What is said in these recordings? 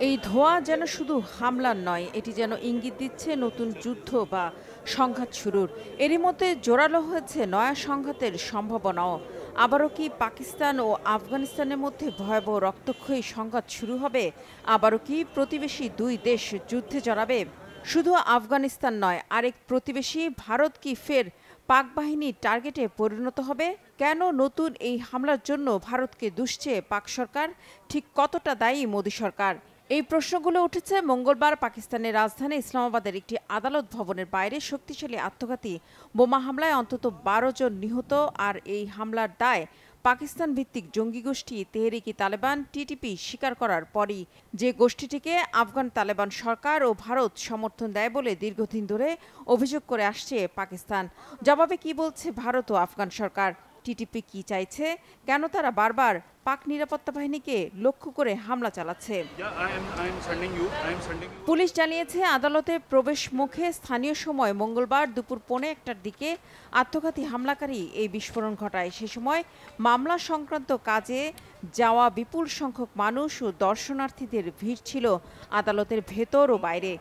এই ধোঁয়া যেন শুধু হামলার নয়, এটি যেন ইঙ্গিত দিচ্ছে নতুন যুদ্ধ বা সংঘাত শুরুর। এরই মধ্যে জোরালো হয়েছে নয়া সংঘাতের সম্ভাবনাও। আবারও কি পাকিস্তান ও আফগানিস্তানের মধ্যে ভয়াবহ রক্তক্ষয়ী সংঘাত শুরু হবে? আবারও কি প্রতিবেশী দুই দেশ যুদ্ধে জড়াবে? শুধু আফগানিস্তান নয়, আরেক প্রতিবেশী ভারত কি ফের পাক বাহিনীর টার্গেটে পরিণত হবে? কেন নতুন এই হামলার জন্য ভারতকে দুষছে পাক সরকার? ঠিক কতটা দায়ী মোদী সরকার? এই প্রশ্নগুলো উঠেছে মঙ্গলবার পাকিস্তানের রাজধানী ইসলামাবাদের একটি আদালত ভবনের বাইরে শক্তিশালী আত্মঘাতী বোমা হামলায় অন্তত ১২ জন নিহত। আর এই হামলার দায় পাকিস্তান ভিত্তিক জঙ্গি গোষ্ঠী তেহরিকি তালেবান টিটিপি স্বীকার করার পরই, যে গোষ্ঠীটিকে আফগান তালেবান সরকার ও ভারত সমর্থন দেয় বলে দীর্ঘদিন ধরে অভিযোগ করে আসছে পাকিস্তান। জবাবে কি বলছে ভারত ও আফগান সরকার? টিটিপি কি চাইছে? কেন তারা বারবার পাক নিরাপত্তা বাহিনীকে লক্ষ্য করে হামলা চালাচ্ছে? পুলিশ জানিয়েছে, আদালতে প্রবেশ মুখে স্থানীয় সময় মঙ্গলবার দুপুর ১:১টার দিকে আত্মঘাতী হামলাকারী এই বিস্ফোরণ ঘটায়। সে সময় মামলা সংক্রান্ত কাজে যাওয়া বিপুল সংখ্যক মানুষ ও দর্শনার্থীদের ভিড় ছিল আদালতের ভেতর ও বাইরে।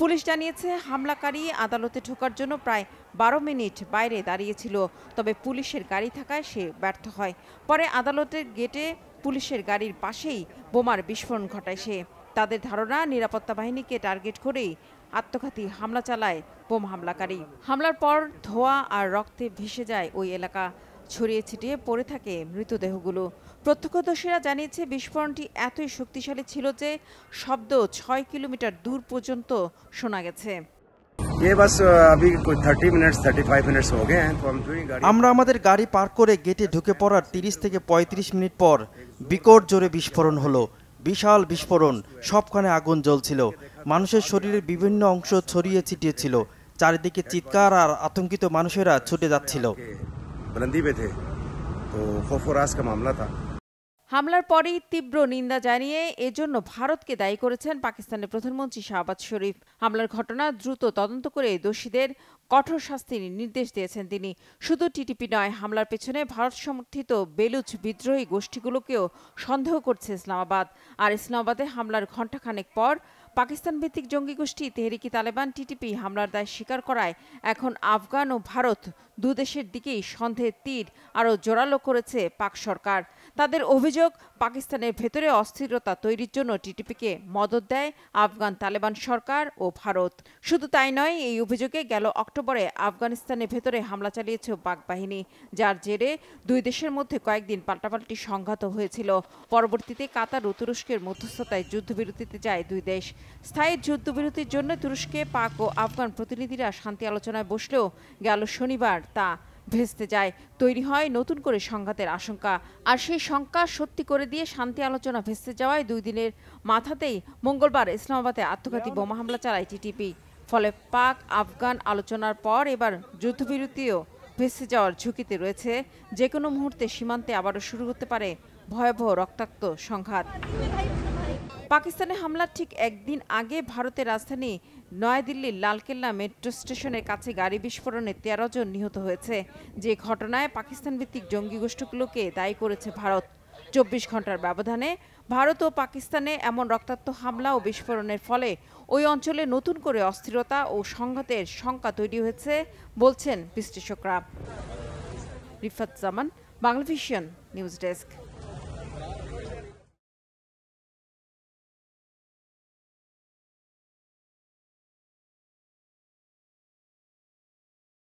পুলিশ জানিয়েছে, হামলাকারী আদালতে ঢোকার জন্য প্রায় ১২ মিনিট বাইরে দাঁড়িয়েছিল। তবে পুলিশের গাড়ি থাকায় সে ব্যর্থ হয়। পরে আদালতের গেটে পুলিশের গাড়ির পাশেই বোমার বিস্ফোরণ ঘটায় সে। তাদের ধারণা, নিরাপত্তা বাহিনীকে টার্গেট করেই আত্মঘাতী হামলা চালায় বোম হামলাকারী। হামলার পর ধোঁয়া আর রক্তে ভেসে যায় ওই এলাকা। ছড়িয়ে ছিটিয়ে পড়ে থাকে মৃতদেহগুলো। প্রত্যক্ষদর্শীরা জানিয়েছে, বিস্ফোরণটি এতই শক্তিশালী ছিল যে শব্দ ৬ কিলোমিটার দূর পর্যন্ত শোনা গেছে। আমরা আমাদের গাড়ি পার করে গেটে ঢুকে পড়ার ৩০ থেকে ৩৫ মিনিট পর বিকট জোরে বিস্ফোরণ হলো। বিশাল বিস্ফোরণ, সবখানে আগুন জ্বলছিল। মানুষের শরীরের বিভিন্ন অংশ ছড়িয়ে ছিটিয়ে ছিল। চারিদিকে চিৎকার আর আতঙ্কিত মানুষেরা ছুটে যাচ্ছিল। হামলার পরেই তীব্র নিন্দা জানিয়ে এজন্য ভারতকে দায়ী করেছেন পাকিস্তানের প্রধানমন্ত্রী শাহবাজ শরীফ। হামলার ঘটনা দ্রুত তদন্ত করে দোষীদের কঠোর শাস্তির নির্দেশ দিয়েছেন তিনি। শুধু টিটিপি নয়, হামলার পেছনে ভারত সমর্থিত বেলুচ বিদ্রোহী গোষ্ঠীগুলোকেও সন্দেহ করছে ইসলামাবাদ। আর ইসলামাবাদে হামলার ঘণ্টাখানেক পর পাকিস্তান ভিত্তিক জঙ্গি গোষ্ঠী তেহরিকি তালেবান টিটিপি হামলার দায় স্বীকার করায় এখন আফগান ও ভারত দুদেশের দিকেই সন্দেহের তীর আরও জোরালো করেছে পাক সরকার। তাদের অভিযোগ, পাকিস্তানের ভেতরে অস্থিরতা তৈরির জন্য টিটিপিকে মদদ দেয় আফগান তালেবান সরকার ও ভারত। শুধু তাই নয়, এই অভিযোগে গেল অক্টোবরে আফগানিস্তানের ভেতরে হামলা চালিয়েছে পাক বাহিনী, যার জেরে দুই দেশের মধ্যে কয়েকদিন পাল্টাপাল্টি সংঘাত হয়েছিল। পরবর্তীতে কাতার ও তুরস্কের মধ্যস্থতায় যুদ্ধবিরতিতে যায় দুই দেশ। স্থায়ী যুদ্ধবিরতির জন্য তুরস্কে পাক ও আফগান প্রতিনিধিরা শান্তি আলোচনায় বসলেও গেল শনিবার তা ভেস্তে যায়। তৈরি হয় নতুন করে সংঘাতের আশঙ্কা। আর সেই শঙ্কা সত্যি করে দিয়ে শান্তি আলোচনা ভেস্তে যাওয়ায় ২ দিনের মাথাতেই মঙ্গলবার ইসলামাবাদে আত্মঘাতী বোমা হামলা চালায় টিটিপি। ফলে পাক আফগান আলোচনার পর এবার যুদ্ধবিরতিও ভেস্তে যাওয়ার ঝুঁকিতে রয়েছে। যে কোনো মুহূর্তে সীমান্তে আবারও শুরু হতে পারে ভয়াবহ রক্তাক্ত সংঘাত। পাকিস্তানের হামলার ঠিক একদিন আগে ভারতের রাজধানী নয়াদিল্লির লালকেল্লা মেট্রো স্টেশনের কাছে গাড়ি বিস্ফোরণে ১৩ জন নিহত হয়েছে। যে ঘটনায় পাকিস্তান ভিত্তিক জঙ্গি গোষ্ঠীগুলোকে দায়ী করেছে ভারত। ২৪ ঘন্টার ব্যবধানে ভারত ও পাকিস্তানে এমন রক্তাক্ত হামলা ও বিস্ফোরণের ফলে ওই অঞ্চলে নতুন করে অস্থিরতা ও সংঘাতের শঙ্কা তৈরি হয়েছে বলছেন বিশ্লেষকরা। রিফাত জামান, বাংলাভিশন নিউজ ডেস্ক।